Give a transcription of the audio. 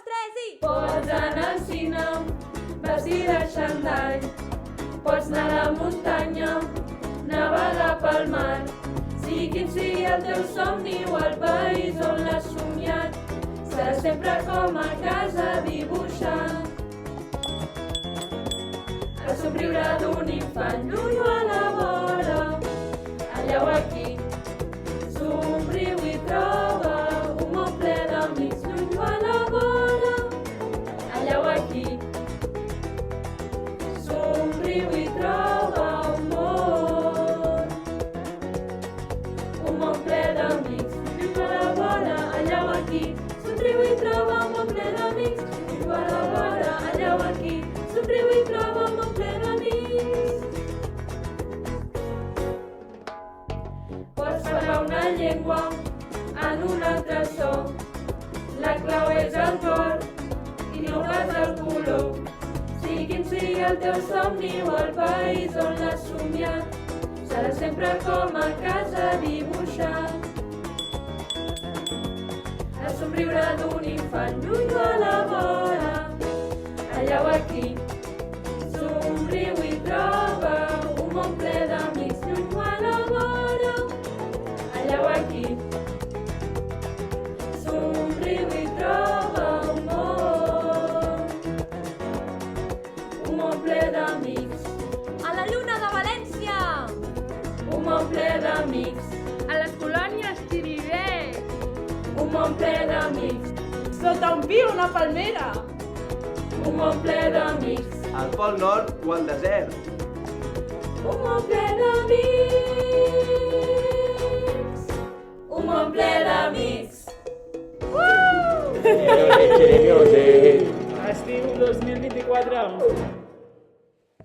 3 i... Pots anar al cine, vestir de xandall, pots anar a la muntanya, navegar pel mar. Sigui quin sigui el teu somni o el país on l'has somiat, serà sempre com a casa dibuixant. El somriure d'un infant lluny o a la vora, allà o aquí, somriu i troba un món ple d'amics lluny o a la vora, allà o aquí, somriu i troba un món ple d'amics lluny o a la vora, allà o aquí, somriu i troba un món ple d'amics lluny o a la vora, allà o aquí, somriu i troba un món ple d'amics. Pots parlar una llengua en un altre so, la clau és el cor i no pas el color. Sigui quin sigui el teu somni o el país on l'has somiat, serà sempre com a casa dibuixant. El somriure d'un infant lluny o a la vora, allà o aquí, somriu i troba un món ple d'amics lluny o a la vora, allà o aquí, somriu i troba un món ple d'amics. A la lluna de València! Un món ple d'amics, A les colònies Tiriret. un món ple d'amics, Sota un pi o una palmera. un món ple d'amics, Al Pol Nord o al desert. un món ple d'amics, un món ple d'amics. Estiu 2024.